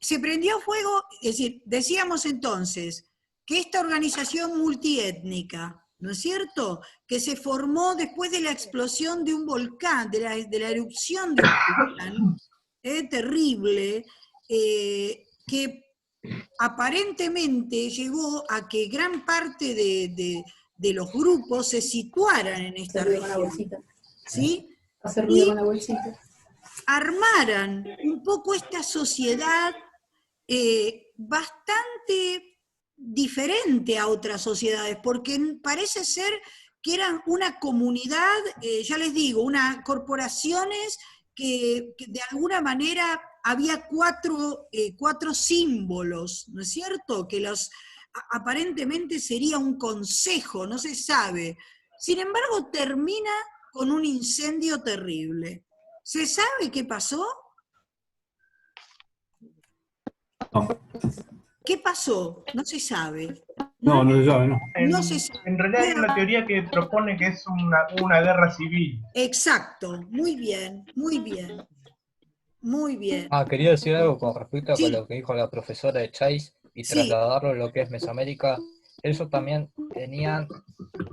se prendió fuego, es decir, decíamos entonces que esta organización multiétnica, ¿no es cierto?, que se formó después de la explosión de un volcán, de la erupción de un volcán terrible, que aparentemente llegó a que gran parte de los grupos se situaran en esta región, ¿sí? Hacer ruido Y con la bolsita. armaran un poco esta sociedad bastante diferente a otras sociedades, porque parece ser que eran una comunidad, ya les digo, corporaciones que de alguna manera había cuatro símbolos, ¿no es cierto? Que aparentemente sería un consejo, no se sabe. Sin embargo, termina con un incendio terrible. ¿Se sabe qué pasó? No, ¿Qué pasó? No se sabe. no, no se sabe, no. No se sabe. En realidad hay una teoría que propone que es una guerra civil. Exacto, muy bien, muy bien, muy bien. Quería decir algo con respecto a Sí, lo que dijo la profesora de Chase y sí, trasladarlo a lo que es Mesoamérica. Ellos también tenían,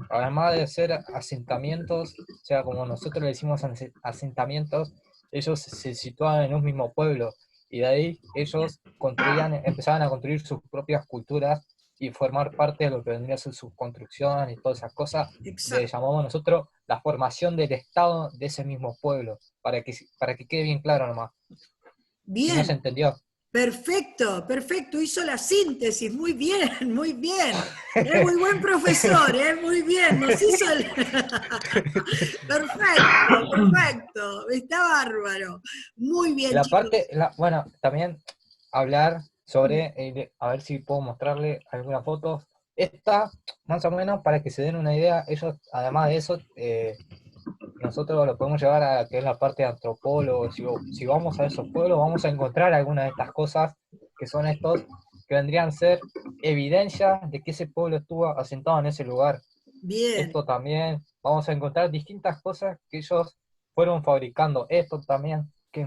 además de ser asentamientos, o sea, como nosotros le decimos asentamientos, ellos se situaban en un mismo pueblo y de ahí ellos empezaban a construir sus propias culturas y formar parte de lo que vendría a ser su construcción y todas esas cosas. Le exacto. llamamos nosotros la formación del Estado de ese mismo pueblo, para que quede bien claro nomás. Si no se Bien, entendió. perfecto, perfecto. Hizo la síntesis, muy bien, muy bien. Es muy buen profesor, muy bien. Nos hizo el... Perfecto, perfecto. Está bárbaro. Muy bien, La chicos. parte, bueno, también hablar sobre, a ver si puedo mostrarle algunas fotos. Esta, más o menos, para que se den una idea, ellos, además de eso, nosotros lo podemos llevar a que es la parte de antropólogo. Si vamos a esos pueblos, vamos a encontrar algunas de estas cosas que son estos, que vendrían a ser evidencia de que ese pueblo estuvo asentado en ese lugar. Bien, Esto también, vamos a encontrar distintas cosas que ellos fueron fabricando. Esto también, que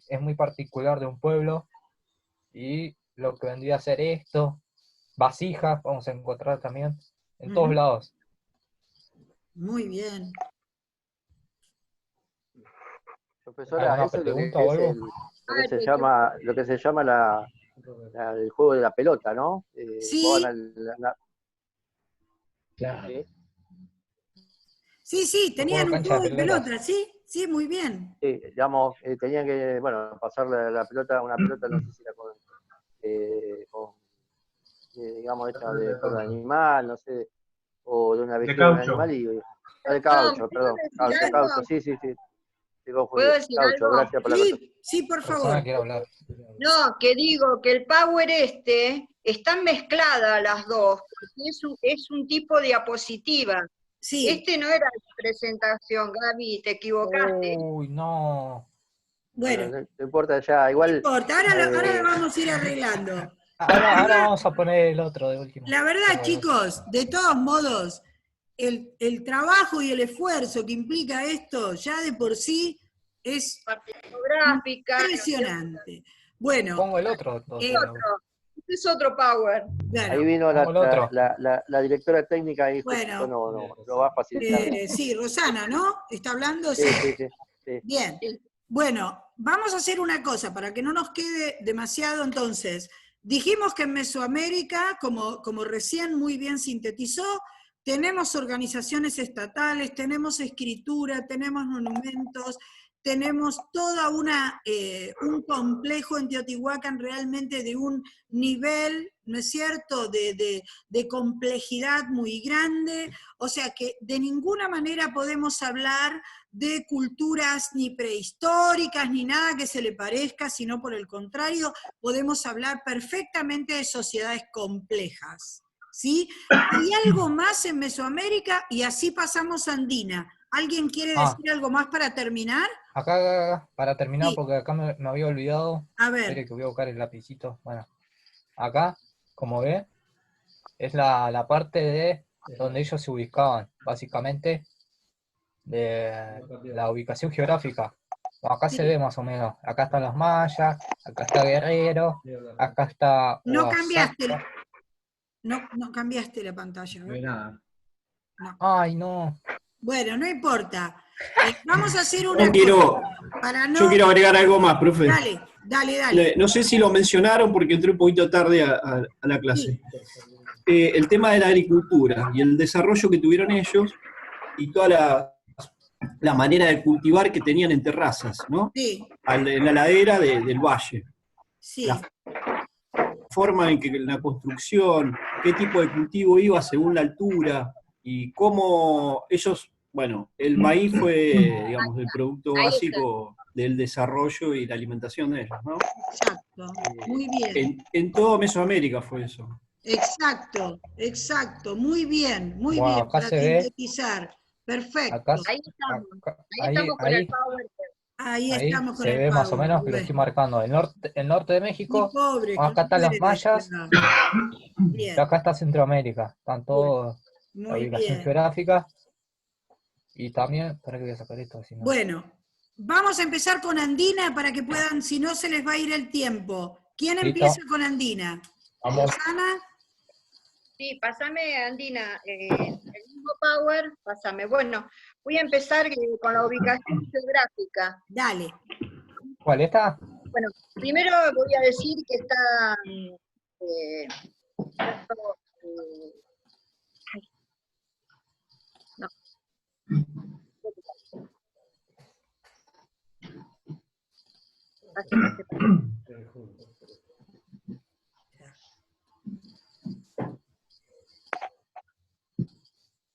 es muy particular de un pueblo, y lo que vendría a ser esto, vasijas, vamos a encontrar también en todos lados. muy bien. Profesora, ¿Alguna eso es lo que pregunta o es algo? lo que se llama el juego de la pelota, ¿no? Sí, Claro. sí, Un juego tenían de un cancha juego de de pelotas. pelota, sí, muy bien. digamos, tenían que, bueno, pasar la pelota, una pelota, no sé si era digamos, hecha por un animal, no sé, o de una De vestida de un caucho. animal de Perdón, caucho, ¿puedo perdón, decir caucho, algo? sí, te confundí, ¿Puedo decir caucho, algo? gracias por la corrección. Sí, por Persona favor. quiere hablar. No, que digo que el power están mezcladas las dos, porque es un tipo de diapositiva. Sí, No era de presentación, Gaby, te equivocaste. Uy, no. bueno, Bueno, no importa ya, no igual, importa, ahora lo vamos a ir arreglando. Ahora vamos a poner el otro de último. La verdad, Tengo el otro. chicos, de todos modos, el trabajo y el esfuerzo que implica esto ya de por sí es Parte fotográfica, ¿no es cierto? impresionante. Bueno, Pongo el otro entonces. Este es otro power. ahí bueno, vino Pongo el otro. la directora técnica y justo bueno, no lo va a facilitar. sí, Rosana, ¿no? ¿Está hablando? Sí. Sí. Bien. Bueno, vamos a hacer una cosa para que no nos quede demasiado entonces. Dijimos que en Mesoamérica, como recién muy bien sintetizó, tenemos organizaciones estatales, tenemos escritura, tenemos monumentos, tenemos toda un complejo en Teotihuacán realmente de un nivel, ¿no es cierto?, de complejidad muy grande, o sea que de ninguna manera podemos hablar de culturas ni prehistóricas, ni nada que se le parezca, sino por el contrario, podemos hablar perfectamente de sociedades complejas, ¿sí? Hay algo más en Mesoamérica y así pasamos a Andina. ¿Alguien quiere decir algo más para terminar? Acá, para terminar, Sí. porque acá me había olvidado. A ver. Espere que voy a buscar el lapicito. Bueno, acá, como ve, es la parte de donde ellos se ubicaban, básicamente, de la ubicación geográfica. Acá se ve más o menos. Acá están los mayas, acá está Guerrero, acá está No cambiaste, Oaxaca. no cambiaste la pantalla, No hay ¿verdad? nada. No. Ay, no. Bueno, no importa. Vamos a hacer una Yo quiero, cosa. Para no... yo quiero agregar algo más, profe. Dale. No sé si lo mencionaron porque entré un poquito tarde a la clase. El tema de la agricultura y el desarrollo que tuvieron ellos y toda la manera de cultivar que tenían en terrazas, ¿no? Sí, En la ladera del valle. sí. La forma en que la construcción, qué tipo de cultivo iba según la altura y cómo ellos, bueno, el maíz fue, digamos, el producto Ahí está. básico del desarrollo y la alimentación de ellos, ¿no? Exacto. Muy bien. En todo Mesoamérica fue eso. Exacto. Muy bien, Bueno, acá para se ve, sintetizar. Perfecto. acá, Ahí estamos. acá- Ahí estamos con el ahí, PowerPoint. Ahí ahí estamos con se el ve más o Power. menos que lo estoy Bueno. marcando. El norte de Mi México, pobre, acá están los muere de mayas, verdad. y Bien, acá está Centroamérica. Están todos la muy ubicación bien. geográfica. Y también, para que voy a sacar esto, si no. Bueno, vamos a empezar con Andina para que puedan, si no se les va a ir el tiempo. ¿Quién Listo. empieza con Andina? Vamos. ¿Rosana? Sí, pásame, Andina, el mismo Power, pásame. Bueno, voy a empezar con la ubicación geográfica. Dale. ¿Cuál está? Bueno, primero voy a decir que está ¿cierto? Ay, no. Pase.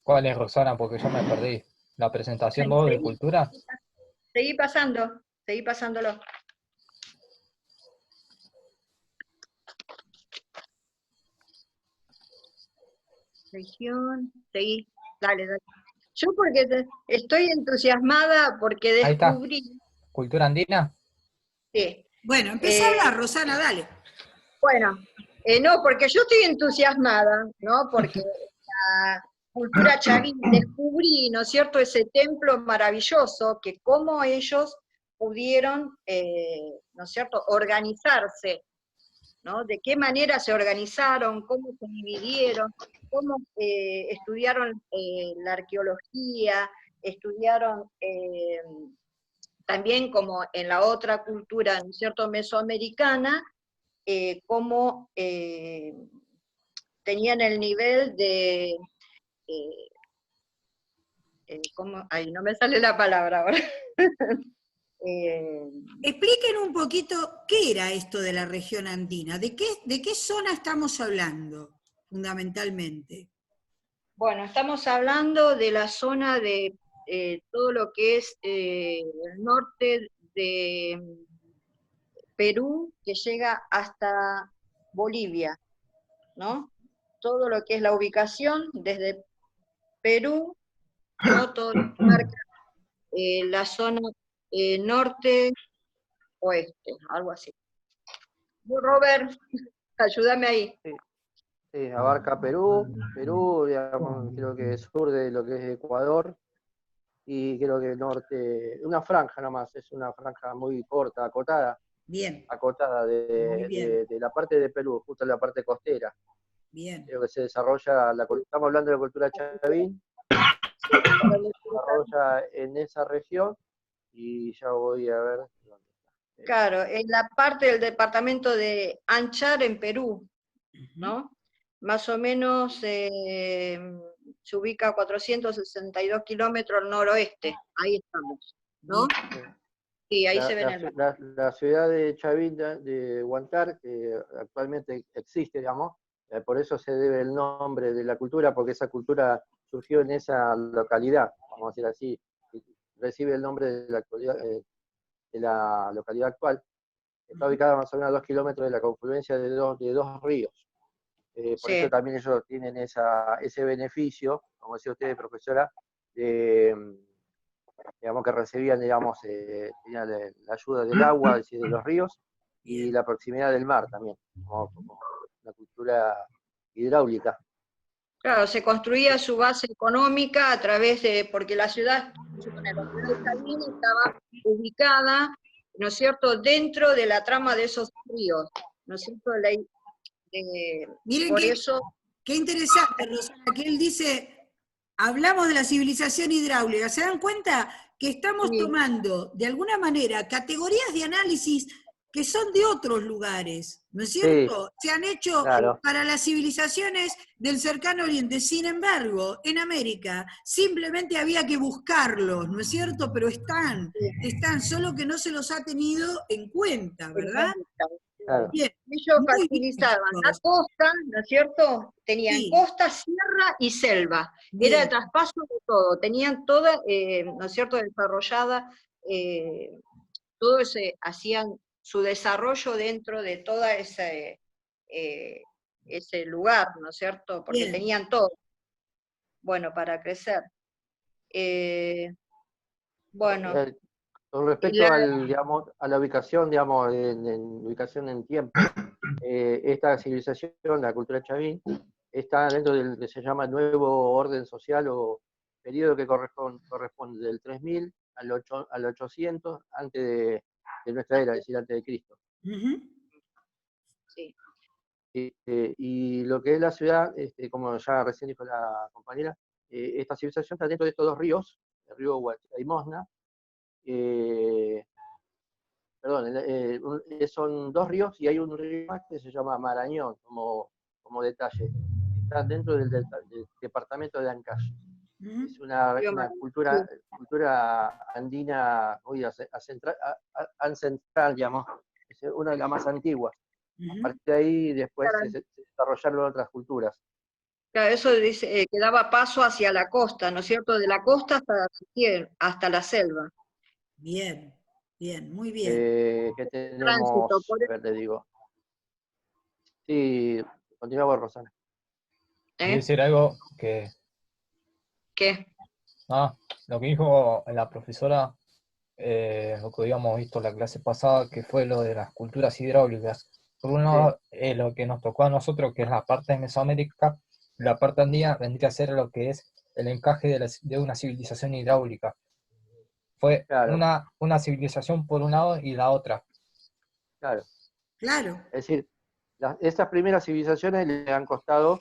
¿Cuál es, Rosana? Porque yo me perdí. ¿La presentación 2 de cultura? Seguí pasándolo. Región, seguí, dale. Yo porque estoy entusiasmada porque Ahí está. descubrí, ¿Cultura andina? sí, Bueno, empieza a hablar, Rosana, dale. bueno, no, porque yo estoy entusiasmada, ¿no? Porque la cultura chavín descubrí, ¿no es cierto?, ese templo maravilloso, que cómo ellos pudieron, ¿no es cierto?, organizarse, ¿no? De qué manera se organizaron, cómo se dividieron, cómo estudiaron la arqueología, estudiaron también como en la otra cultura, ¿no es cierto?, mesoamericana, cómo tenían el nivel de, ¿cómo? Ay, no me sale la palabra ahora. Expliquen un poquito qué era esto de la región andina, de qué zona estamos hablando, fundamentalmente. Bueno, estamos hablando de la zona de todo lo que es el norte de Perú, que llega hasta Bolivia, ¿no? Todo lo que es la ubicación desde Perú, ¿no? Todo lo que marca la zona norte-oeste, algo así. Robert, ayúdame ahí. Sí, abarca Perú, digamos, creo que sur de lo que es Ecuador, y creo que norte, una franja nomás, es una franja muy corta, acotada Bien, de, muy bien. de la parte de Perú, justo en la parte costera. Bien. Creo que se desarrolla, estamos hablando de la cultura chavín, se desarrolla en esa región, y ya voy a ver dónde está. Claro, en la parte del departamento de Anchar, en Perú, ¿no? Más o menos se ubica a 462 kilómetros al noroeste, ahí estamos, ¿no? Sí, ahí se ven el mapa. La ciudad de Chavín de Huántar, que actualmente existe, digamos, por eso se debe el nombre de la cultura, porque esa cultura surgió en esa localidad, vamos a decir así, recibe el nombre de la localidad actual. Está ubicada más o menos a 2 kilómetros de la confluencia de dos ríos. Por Sí. eso también ellos tienen ese beneficio, como decía usted, profesora, digamos que recibían, digamos, tenían la ayuda del agua, es decir, de los ríos, y la proximidad del mar también, como una cultura hidráulica. Claro, se construía su base económica a través de, porque la ciudad la locura de Chavín estaba ubicada, ¿no es cierto?, dentro de la trama de esos ríos, ¿no es cierto? Miren Por qué, eso, qué interesante, Rosana, que él dice, hablamos de la civilización hidráulica. ¿Se dan cuenta que estamos sí, tomando, de alguna manera, categorías de análisis que son de otros lugares, ¿no es Sí, cierto? Se han hecho claro. para las civilizaciones del cercano oriente. Sin embargo, en América simplemente había que buscarlos, ¿no es cierto? Pero están, solo que no se los ha tenido en cuenta, ¿verdad? Claro. Bien, ellos muy bien, facilitaban la chicos. costa, ¿no es cierto? Tenían Sí, costa, sierra y selva. Era el bien, traspaso de todo. Tenían toda, ¿no es cierto?, desarrollada, todo ese, hacían su desarrollo dentro de todo ese lugar, ¿no es cierto? Porque bien, tenían todo, bueno, para crecer. Bueno, Con respecto al, digamos, a la ubicación, digamos, en ubicación en tiempo, esta civilización, la cultura chavín, está dentro del que se llama nuevo orden social o periodo que corresponde del 3000 al 800 antes de nuestra era, es decir, antes de Cristo. ujú, sí, Y lo que es la ciudad, como ya recién dijo la compañera, esta civilización está dentro de estos dos ríos, el río Guaymosna, perdón, son dos ríos y hay un río más que se llama Marañón, como detalle. Está dentro del departamento de Ancash. ujú. Es una sí, cultura andina muy ancestral, digamos. Es una de las más antiguas. A Ujú. partir de ahí después claro. se desarrollaron otras culturas. Claro, eso dice, que daba paso hacia la costa, ¿no es cierto? De la costa hasta la selva. Bien, bien, muy bien. Que Tránsito, tenemos, por a ver, le digo. Sí, continuamos, Rosana. Quiero ¿eh? decir algo que, ¿Qué? lo que dijo la profesora, lo que habíamos visto en la clase pasada, que fue lo de las culturas hidráulicas. Por un lado, lo que nos tocó a nosotros, que es la parte de Mesoamérica, la parte andina vendría a ser lo que es el encaje de una civilización hidráulica. Fue Claro, una civilización por un lado y la otra. claro. Claro, Es decir, estas primeras civilizaciones le han costado,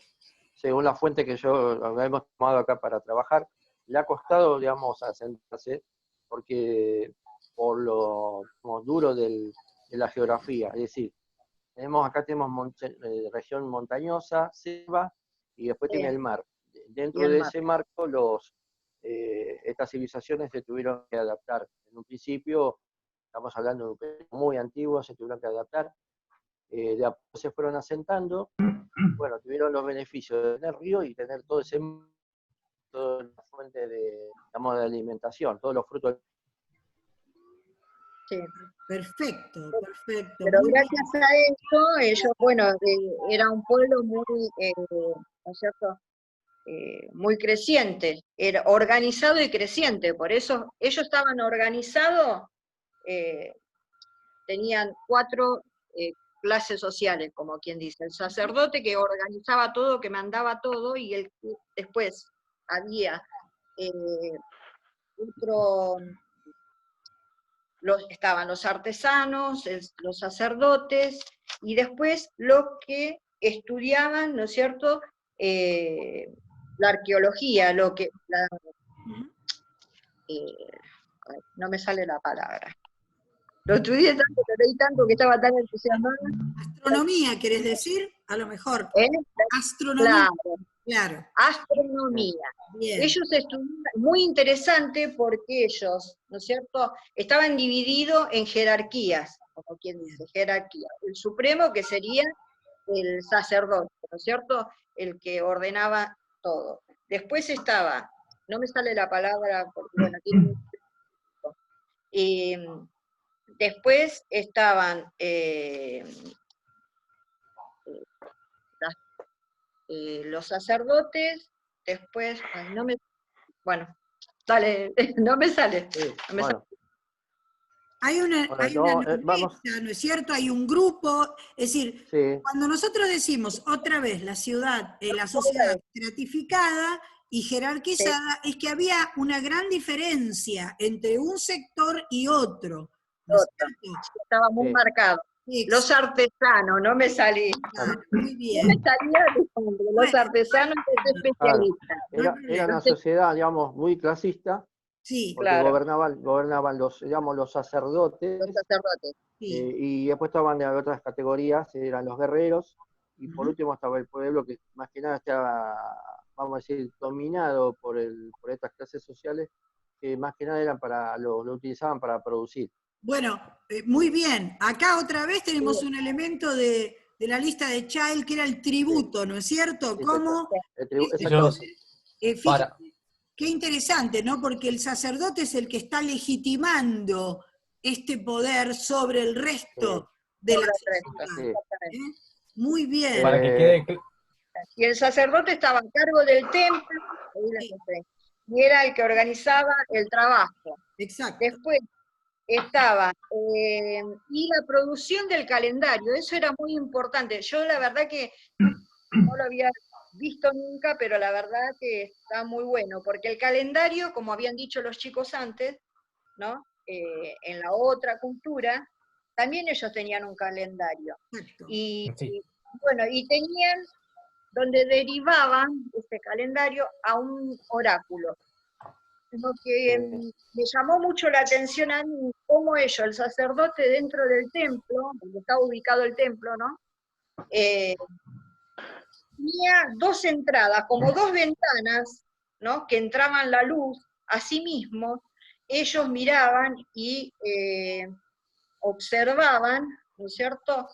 según la fuente que yo hemos tomado acá para trabajar, le ha costado, digamos, asentarse, porque por lo duro de la geografía. Es decir, acá tenemos región montañosa, selva, y después tiene el mar. Y Dentro el de mar. ese marco, estas civilizaciones se tuvieron que adaptar. En un principio, estamos hablando de un periodo muy antiguo, se tuvieron que adaptar. De a poco se fueron asentando, bueno, tuvieron los beneficios de tener río y tener toda la fuente digamos, de alimentación, todos los frutos. Sí. perfecto, perfecto, Pero muy bien. gracias a eso, ellos, bueno, era un pueblo muy, ¿no es cierto?, muy creciente, era organizado y creciente, por eso ellos estaban organizados, tenían 4 clases sociales, como quien dice, el sacerdote que organizaba todo, que mandaba todo, y después había otro, estaban los artesanos, los sacerdotes, y después los que estudiaban, ¿no es cierto?, la arqueología, no me sale la palabra. Lo estudié tanto, lo leí tanto que estaba tan entusiasmada. Astronomía, ¿querés decir? A lo mejor. ¿Eh? Astronomía, Claro, claro. astronomía. Bien. Ellos estudiaban, muy interesante porque ellos, ¿no es cierto?, estaban divididos en jerarquías, como quien dice, jerarquía. El supremo, que sería el sacerdote, ¿no es cierto?, el que ordenaba todo. Después estaba, no me sale la palabra porque, bueno, tiene después estaban los sacerdotes, después, bueno, dale, no me sale. Sí, No me sale. bueno, Hay una vamos, nobleza, ¿no es cierto? Hay un grupo, es decir, sí, cuando nosotros decimos otra vez la ciudad, la sociedad estratificada, y jerarquizada, es que había una gran diferencia entre un sector y otro. ¿No es Otro. cierto? Estaba muy Sí. marcado. Sí, Los artesanos, no me salí. exacto, muy No bien. me salía de nombre. Los Bueno, artesanos y los Claro. especialistas. no hay Era problema. una sociedad, digamos, muy clasista, Sí, porque Claro. gobernaban los, digamos, los sacerdotes, Los sacerdotes. sí. y después estaban de otras categorías, eran los guerreros, y por Ujú. último estaba el pueblo, que más que nada estaba, vamos a decir, dominado por estas clases sociales, que más que nada eran lo utilizaban para producir. Bueno, muy bien. Acá otra vez tenemos un elemento de la lista de Child, que era el tributo, ¿no es cierto? Sí, Cómo, exactamente. fíjense, Para, qué interesante, ¿no? Porque el sacerdote es el que está legitimando este poder sobre el resto de la Sobre el sociedad. resto, Sí. exactamente. ¿Eh? Muy bien. para que quede claro. Y el sacerdote estaba a cargo del templo, y era el que organizaba el trabajo. Exacto. Después estaba, y la producción del calendario, eso era muy importante. Yo la verdad que no lo había visto nunca, pero la verdad que está muy bueno, porque el calendario, como habían dicho los chicos antes, ¿no? En la otra cultura, también ellos tenían un calendario. Exacto. Y Sí. bueno, y tenían donde derivaban este calendario a un oráculo. Lo que me llamó mucho la atención a mí, cómo ellos, el sacerdote dentro del templo, donde está ubicado el templo, ¿no? Tenía dos entradas, como dos ventanas, ¿no? Que entraban la luz. Asimismo, ellos miraban y observaban, ¿no es cierto?,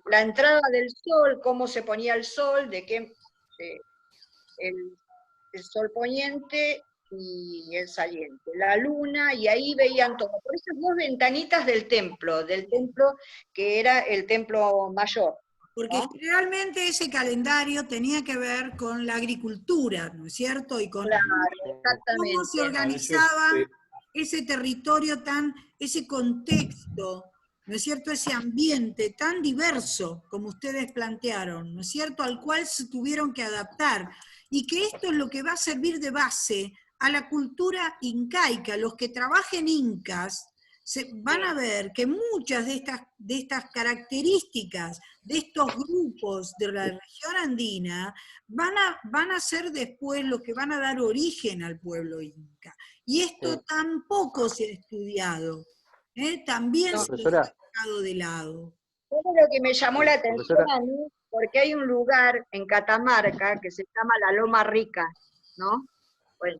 la entrada del sol, cómo se ponía el sol, el sol poniente y el saliente, la luna, y ahí veían todo. Por esas dos ventanitas del templo que era el templo mayor. Porque ¿no? generalmente ese calendario tenía que ver con la agricultura, ¿no es cierto? Y con Claro, cómo se exactamente. organizaba ese territorio ese contexto, ¿no es cierto? Ese ambiente tan diverso como ustedes plantearon, ¿no es cierto? Al cual se tuvieron que adaptar. Y que esto es lo que va a servir de base a la cultura incaica. Los que trabajen incas van a ver que muchas de estas características de estos grupos de la región andina van a ser después los que van a dar origen al pueblo inca. Y esto tampoco se ha estudiado, también No. se lo Profesora, ha dejado de lado. Eso es lo que me llamó la atención profesora, a mí, porque hay un lugar en Catamarca que se llama la Loma Rica, ¿no? Bueno,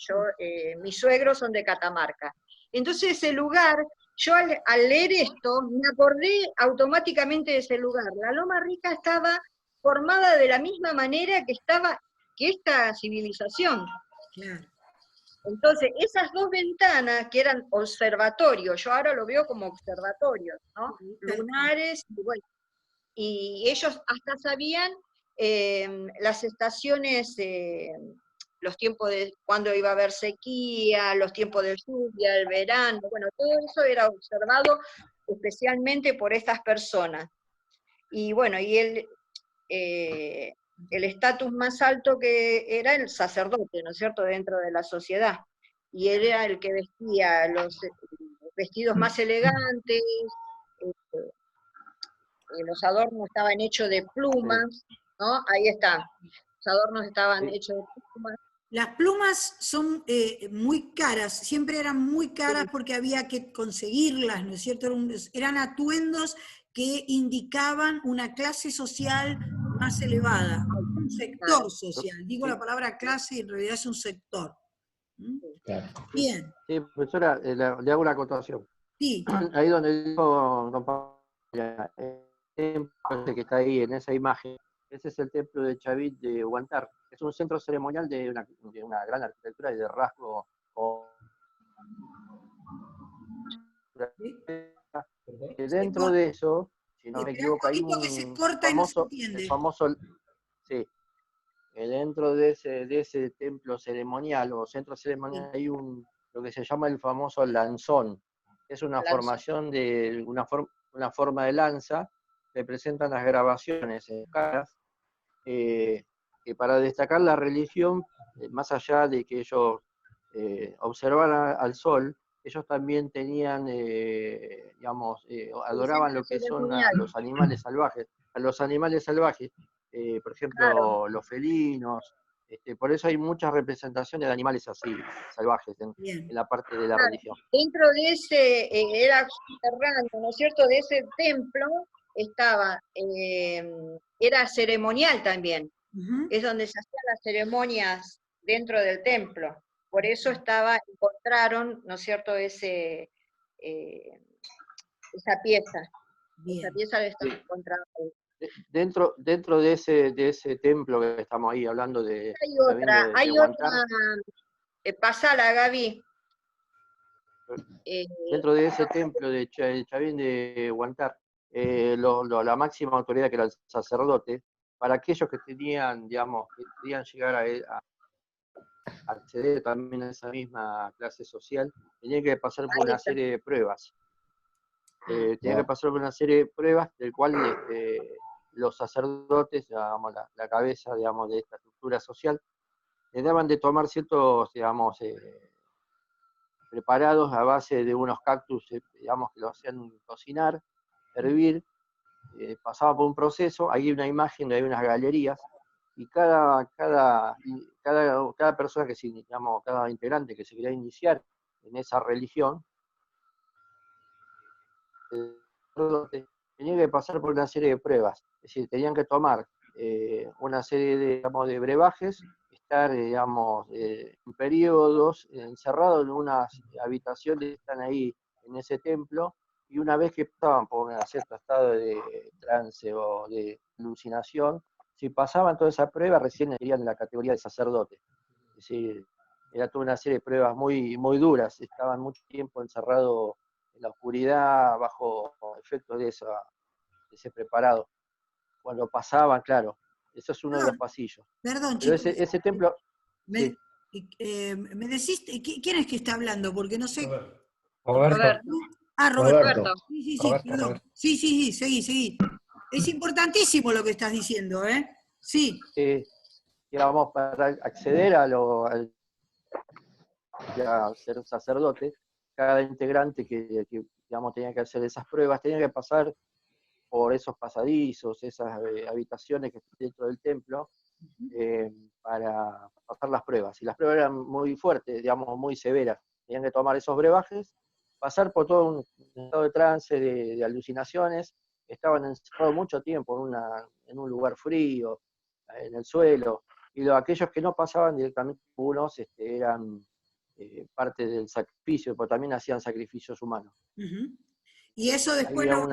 mis suegros son de Catamarca. Entonces ese lugar, yo al leer esto, me acordé automáticamente de ese lugar. La Loma Rica estaba formada de la misma manera que esta civilización. Claro. Entonces, esas dos ventanas que eran observatorios, yo ahora lo veo como observatorios, ¿no? Lunares, y bueno, y ellos hasta sabían las estaciones, los tiempos de cuando iba a haber sequía, los tiempos de lluvia, el verano, bueno, todo eso era observado especialmente por estas personas. Y bueno, y el estatus más alto que era el sacerdote, ¿no es cierto?, dentro de la sociedad. Y él era el que vestía los vestidos más elegantes, los adornos estaban hechos de plumas, ¿no? Ahí está, los adornos estaban hechos de plumas. Las plumas son muy caras, siempre eran muy caras porque había que conseguirlas, ¿no es cierto? Eran atuendos que indicaban una clase social más elevada, un sector social. Digo la palabra clase y en realidad es un sector. ¿Mm? Claro. Bien, sí, profesora, le hago una acotación. sí, Ahí donde dijo don Pablo, el templo que está ahí en esa imagen, ese es el templo de Chavit de Huantar. Es un centro ceremonial de una gran arquitectura y de rasgo. Dentro de eso, si no me espera un equivoco, hay poquito que se un corta y no se el entiende. famoso, sí, dentro de ese templo ceremonial o centro ceremonial hay lo que se llama el famoso lanzón. Es una formación de una forma de lanza, representan las grabaciones en caras, que que para destacar la religión, más allá de que ellos observaran al sol, ellos también tenían, digamos, adoraban lo que son a los animales salvajes, por ejemplo, Claro. los felinos. Por eso hay muchas representaciones de animales así, salvajes, en Bien. la parte de la Claro. religión. Dentro de ese, era subterráneo, ¿no es cierto? De ese templo estaba, era ceremonial también. Ujú. Es donde se hacían las ceremonias dentro del templo. Por eso encontraron, ¿no es cierto?, esa pieza. Bien. Esa pieza la están Sí. encontrando. Dentro de ese templo que estamos ahí hablando de Hay Huántar, otra, pasala, Gaby. dentro de ese templo de Chavín de Huántar, la máxima autoridad que era el sacerdote, para aquellos que tenían, digamos, que querían llegar a acceder también a esa misma clase social, tenían que pasar por Ahí una está. serie de pruebas. Tenían que pasar por una serie de pruebas, del cual los sacerdotes, digamos, la cabeza, digamos, de esta estructura social, les daban de tomar ciertos, digamos, preparados a base de unos cactus, digamos, que lo hacían cocinar, hervir, pasaba por un proceso, hay una imagen, hay unas galerías, y cada persona que se, digamos, cada integrante que se quería iniciar en esa religión, tenía que pasar por una serie de pruebas, es decir, tenían que tomar una serie de, digamos, de brebajes, estar, digamos, en periodos encerrados en unas habitaciones que están ahí en ese templo, y una vez que pasaban por un cierto estado de trance o de alucinación, si pasaban toda esa prueba, recién irían en la categoría de sacerdote. Es decir, era toda una serie de pruebas muy, muy duras, estaban mucho tiempo encerrados en la oscuridad, bajo efectos de ese preparado. Cuando pasaban, claro, eso es uno de los pasillos. Perdón, Pero chicos. ese templo, Me, sí, me decís, ¿quién es que está hablando? Porque no sé. Roberto. Roberto. Ah, Roberto. Roberto. Sí, sí, sí, Roberto, perdón. Roberto. Sí, seguí. Es importantísimo lo que estás diciendo, ¿eh? Sí. digamos, para acceder a ser un sacerdote, cada integrante que, digamos, tenía que hacer esas pruebas, tenía que pasar por esos pasadizos, esas habitaciones que están dentro del templo, para pasar las pruebas. Y las pruebas eran muy fuertes, digamos, muy severas. Tenían que tomar esos brebajes, pasar por todo un estado de trance, de alucinaciones. Estaban encerrados mucho tiempo en un lugar frío, en el suelo. Y aquellos que no pasaban directamente, unos eran parte del sacrificio, porque también hacían sacrificios humanos. Ujú. Y eso después Había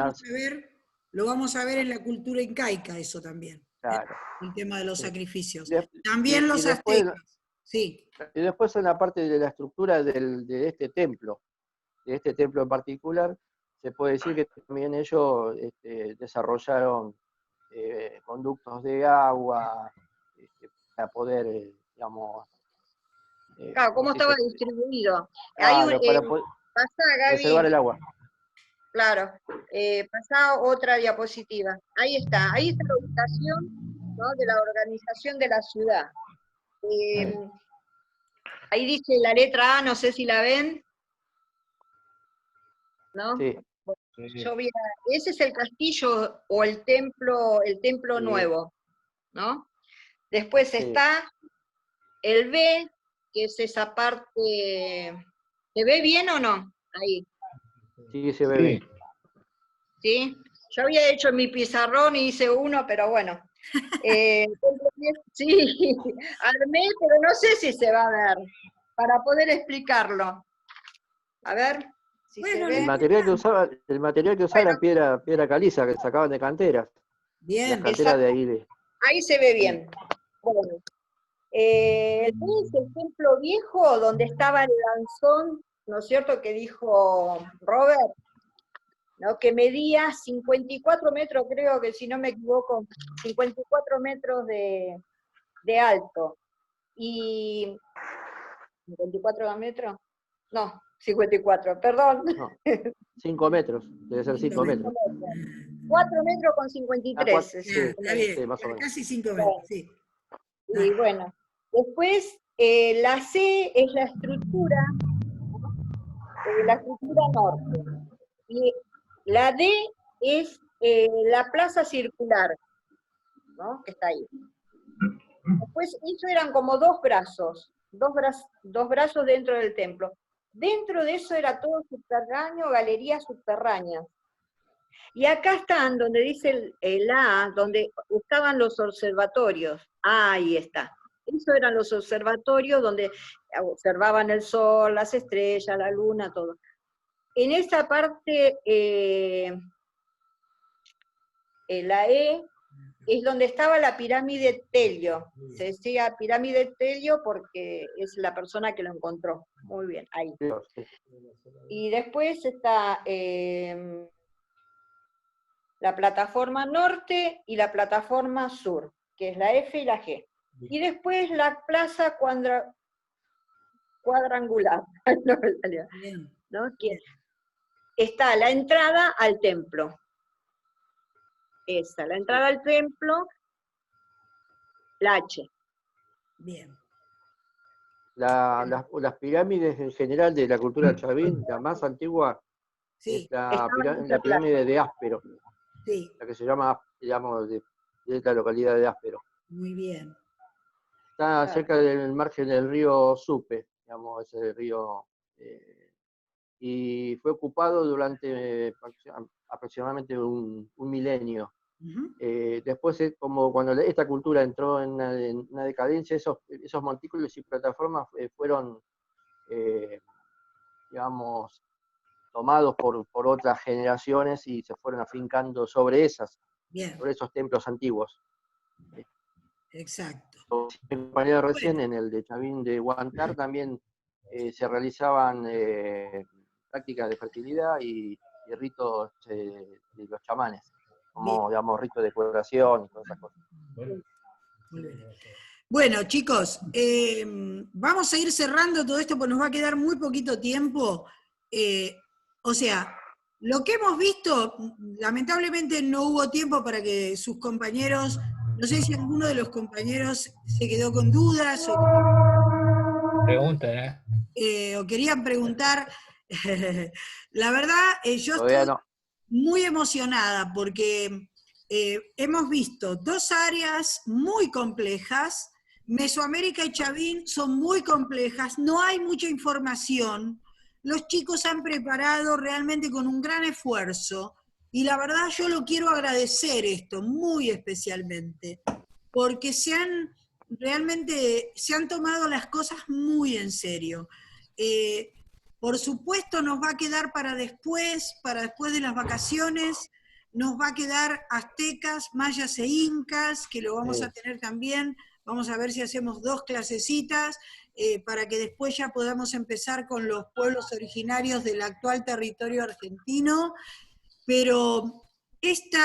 lo vamos a ver en la cultura incaica, eso también. claro, El tema de los sí. sacrificios. Y, También y los después, aztecas. Sí. y después en la parte de la estructura de este templo en particular, se puede decir que también ellos desarrollaron conductos de agua para poder, digamos, Claro, ¿cómo cómo se estaba dice? distribuido. Claro, para poder Pasá, reservar Gaby, el agua. claro. Pasá otra diapositiva. Ahí está la ubicación, ¿no?, de la organización de la ciudad. Ahí dice la letra A, no sé si la ven, ¿no? Sí, Ese es el castillo o el templo sí, nuevo, ¿no? Después sí. está el B, que es esa parte. ¿Se ve bien o no? Ahí, Sí, se ve bien. ¿sí? Yo había hecho en mi pizarrón y hice uno, pero bueno. Sí, armé, pero no sé si se va a ver, para poder explicarlo. A ver si Bueno, se El ve. material que usaba Bueno, era piedra caliza que sacaban de canteras. Las bien. canteras de ahí ahí se ve sí. bien. Bueno. El B es el templo viejo donde estaba el lanzón, ¿no es cierto?, que dijo Robert, ¿no?, que medía 54 metros, creo que si no me equivoco, 54 metros de alto. Y 54 metros, no, 54, perdón. No, 5 metros, debe ser 5 metros. 4 metros con Ah, 53. sí, Está bien. sí, más o menos. Casi 5 metros, sí. Y bueno, después la C es la estructura norte. Y la D es la plaza circular, ¿no? Que está ahí. Después, eso eran como dos brazos dentro del templo. Dentro de eso era todo subterráneo, galerías subterráneas. Y acá están, donde dice el A, donde estaban los observatorios. Ahí está. Esos eran los observatorios donde observaban el sol, las estrellas, la luna, todo. En esa parte, la E, es donde estaba la pirámide Telio. Se decía pirámide Telio porque es la persona que lo encontró. Muy bien, ahí. Y después está la plataforma norte y la plataforma sur, que es la F y la G. Y después la plaza cuadrangular. No me salió, ¿no? Que está la entrada al templo. Esa, la entrada al templo, la H. Bien. Las pirámides en general de la cultura chavín, la más antigua Sí, es la pirámide de Áspero, sí, la que se llama, digamos, de la localidad de Áspero. muy bien. Está cerca del margen del río Supe, digamos, ese río, y fue ocupado durante aproximadamente un milenio. Después, como cuando esta cultura entró en una decadencia, esos montículos y plataformas fueron, digamos, tomados por otras generaciones y se fueron afincando sobre sobre esos templos antiguos. Exacto. Mi compañero recién, en el de Chavín de Huántar, también se realizaban prácticas de fertilidad y ritos de los chamanes, como, digamos, ritos de curación y todas esas cosas. Muy bien. Bueno, chicos, vamos a ir cerrando todo esto porque nos va a quedar muy poquito tiempo. O sea, lo que hemos visto, lamentablemente no hubo tiempo para que sus compañeros, no sé si alguno de los compañeros se quedó con dudas Pregunten, o querían preguntar. La verdad, yo estoy muy emocionada porque hemos visto dos áreas muy complejas. Mesoamérica y Chavín son muy complejas, no hay mucha información. Los chicos han preparado realmente con un gran esfuerzo y la verdad yo lo quiero agradecer esto muy especialmente porque realmente se han tomado las cosas muy en serio. Por supuesto nos va a quedar para después de las vacaciones, nos va a quedar aztecas, mayas e incas, que lo vamos a tener también. Vamos a ver si hacemos 2 clasecitas para que después ya podamos empezar con los pueblos originarios del actual territorio argentino. Pero esto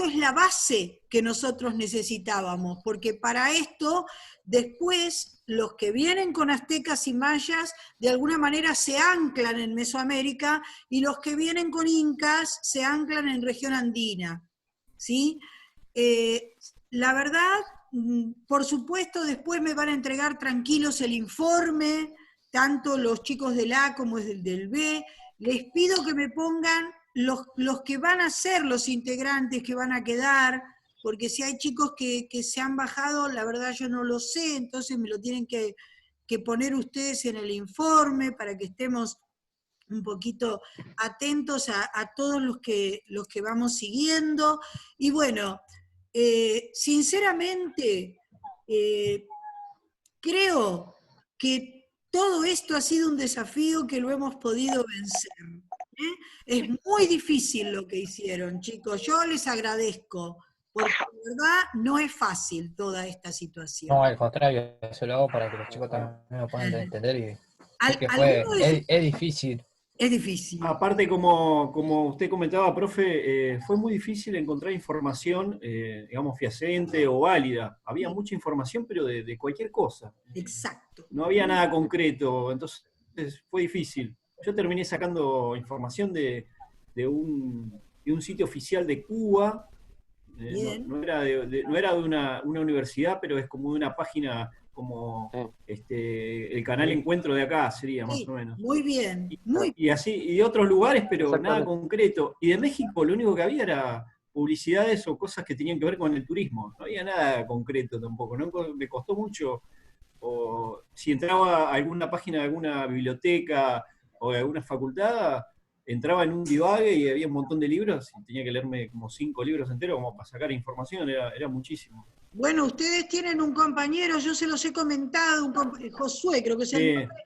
es la base que nosotros necesitábamos, porque para esto, después, los que vienen con aztecas y mayas, de alguna manera se anclan en Mesoamérica, y los que vienen con incas se anclan en región andina, ¿sí? La verdad, por supuesto, después me van a entregar tranquilos el informe, tanto los chicos del A como del B. Les pido que me pongan los que van a ser los integrantes que van a quedar, porque si hay chicos que se han bajado, la verdad yo no lo sé, entonces me lo tienen que poner ustedes en el informe para que estemos un poquito atentos a todos los que vamos siguiendo. Y bueno, sinceramente, creo que todo esto ha sido un desafío que lo hemos podido vencer. Es muy difícil lo que hicieron, chicos. Yo les agradezco, porque de verdad no es fácil toda esta situación. No, al contrario, eso lo hago para que los chicos también lo puedan entender y porque es difícil. Es difícil. Aparte, como usted comentaba, profe, fue muy difícil encontrar información, digamos, fehaciente o válida. Había mucha información, pero de cualquier cosa. Exacto. No había nada concreto, entonces fue difícil. Yo terminé sacando información de un sitio oficial de Cuba, Bien. No era no era de una universidad, pero es como de una página como el canal Encuentro de acá, sería más Sí, o menos. muy bien, muy Y así, y de otros lugares, pero nada Exactamente. concreto. Y de México lo único que había era publicidades o cosas que tenían que ver con el turismo. No había nada concreto tampoco. ¿No? Me costó mucho. O si entraba a alguna página de alguna biblioteca o de alguna facultad, entraba en un divague y había un montón de libros y tenía que leerme como 5 libros enteros como para sacar información, era muchísimo. Bueno, ustedes tienen un compañero, yo se los he comentado, Josué, creo que es el Sí, nombre,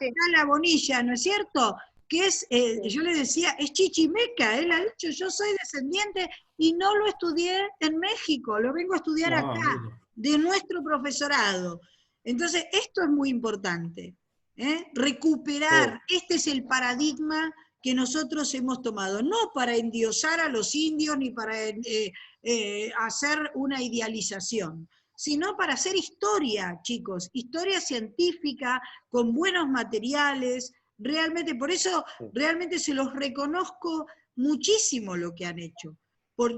Sí. La Bonilla, ¿no es cierto? Que es, Sí. yo le decía, es chichimeca, él ha dicho, yo soy descendiente y no lo estudié en México, lo vengo a estudiar no, acá, mire. de nuestro profesorado. Entonces, esto es muy importante, recuperar, este es el paradigma que nosotros hemos tomado, no para endiosar a los indios ni para hacer una idealización, sino para hacer historia, chicos, historia científica, con buenos materiales, realmente, por eso realmente se los reconozco muchísimo lo que han hecho.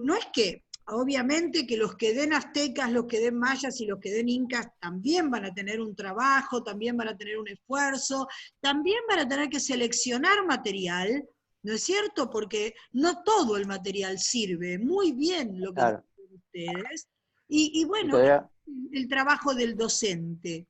No es que, obviamente, que los que den aztecas, los que den mayas y los que den incas también van a tener un trabajo, también van a tener un esfuerzo, también van a tener que seleccionar material, ¿no es cierto? Porque no todo el material sirve, muy bien lo que Claro. dicen ustedes, y bueno, todavía, el trabajo del docente.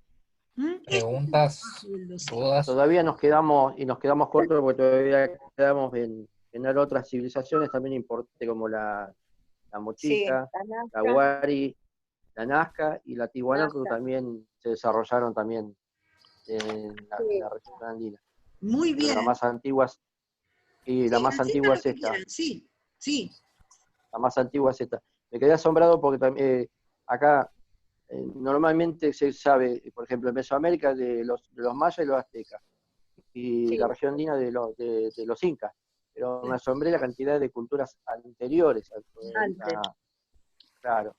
Este es el Preguntas, trabajo del docente. dudas. todavía nos quedamos cortos porque todavía quedamos en otras civilizaciones también importantes como la Sí, Mochica, la la Nazca, Wari, la Nazca y la Tiwanaku Nazca. también se desarrollaron también en Sí. la región andina. Muy Pero bien. la más antigua es, y la Sí, más entiendan antigua lo es que esta. quieran, sí, sí. La más antigua es esta. Me quedé asombrado porque también acá normalmente se sabe, por ejemplo, en Mesoamérica de los mayas y los aztecas, y Sí. la región andina de los incas. Pero me asombré la cantidad de culturas anteriores. Antes. Claro.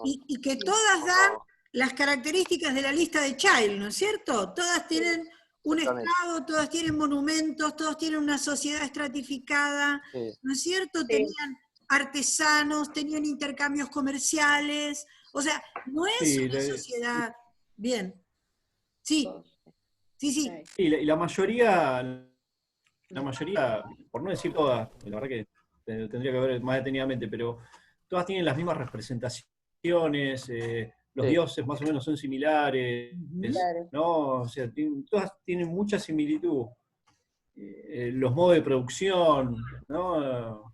Y que todas dan las características de la lista de Child, ¿no es cierto? Todas tienen un Exactamente. estado, todas tienen monumentos, todas tienen una sociedad estratificada, Sí. ¿no es cierto? Sí. Tenían artesanos, tenían intercambios comerciales, o sea, no es Sí, una sociedad... Bien. Sí, sí. y la mayoría, por no decir todas, la verdad que tendría que ver más detenidamente, pero todas tienen las mismas representaciones, los Sí. dioses más o menos son similares, Claro. ¿no? O sea, todas tienen mucha similitud. Los modos de producción, ¿no?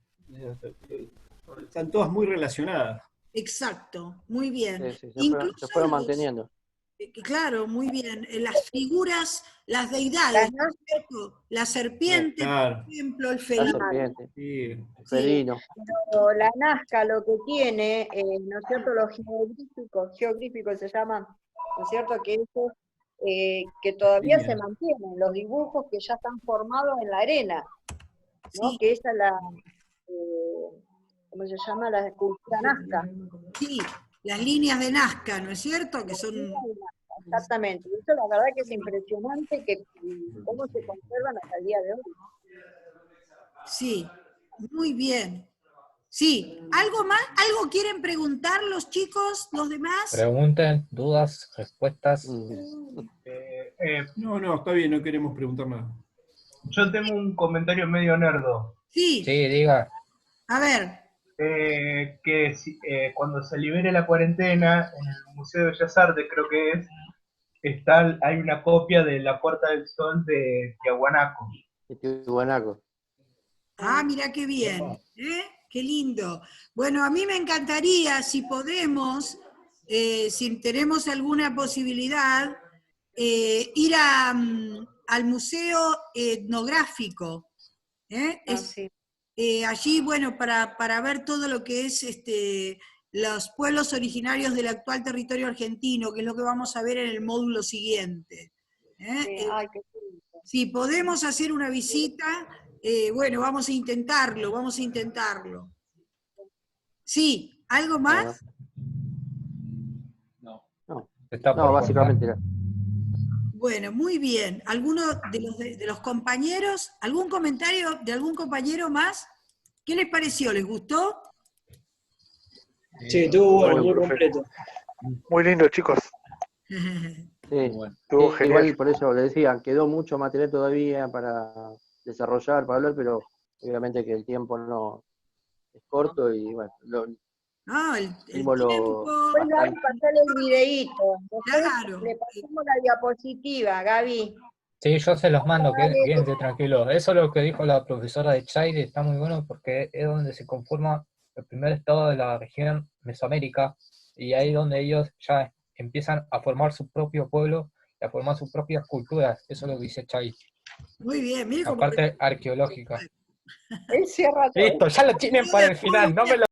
Están todas muy relacionadas. Exacto, muy bien. Sí, Incluso se fueron manteniendo. Claro, muy bien. Las figuras, las deidades, ¿no es cierto? La serpiente, Claro. por ejemplo, el La felino. serpiente, Sí. el Sí. felino. Pero la Nazca lo que tiene, ¿no es cierto? Los geográficos se llaman, ¿no es cierto? Que esos que todavía se Líneas. mantienen, los dibujos que ya están formados en la arena, ¿no? Sí, Que esa es la, ¿cómo se llama? La escultura Nazca. sí, las líneas de Nazca, ¿no es cierto? Que son... Exactamente. Eso la verdad que es impresionante que cómo se conservan hasta el día de hoy. Sí, muy bien. Sí, ¿algo más? ¿Algo quieren preguntar los chicos, los demás? Pregunten, dudas, respuestas. No, está bien, no queremos preguntar nada. Yo tengo un comentario medio nerdo. Sí, Sí, diga. a ver. Cuando se libere la cuarentena, en el Museo de Bellas Artes, creo que hay una copia de La Puerta del Sol de Tiahuanaco. Tiwanaku. Ah, mira qué bien, ¿eh? Qué lindo. Bueno, a mí me encantaría, si podemos, si tenemos alguna posibilidad, ir al Museo Etnográfico. Sí. Allí, bueno, para ver todo lo que es los pueblos originarios del actual territorio argentino, que es lo que vamos a ver en el módulo siguiente. Sí, ay, qué lindo. Si podemos hacer una visita, bueno, vamos a intentarlo. Sí, ¿algo más? Está No, por básicamente era. Bueno, muy bien. ¿Alguno de los compañeros, algún comentario de algún compañero más? ¿Qué les pareció? ¿Les gustó? Sí, estuvo bueno, muy Bueno, completo. Muy lindo, chicos. Sí, Bueno. Estuvo igual genial. por eso le decía, quedó mucho material todavía para desarrollar, para hablar, pero obviamente que el tiempo no es corto y bueno, No, el vimos tiempo, Pues Gaby, pasale el videíto. Después claro. le pasamos la diapositiva, Gaby. Sí, yo se los mando, Dale. quédense tranquilos. Eso es lo que dijo la profesora de Chaire, está muy bueno porque es donde se conforma el primer estado de la región Mesoamérica y ahí donde ellos ya empiezan a formar su propio pueblo y a formar sus propias culturas. Eso es lo que dice Chaire, Muy bien, mire la cómo... parte arqueológica. Él cierra todo. Listo, ya lo tienen para el final, no me lo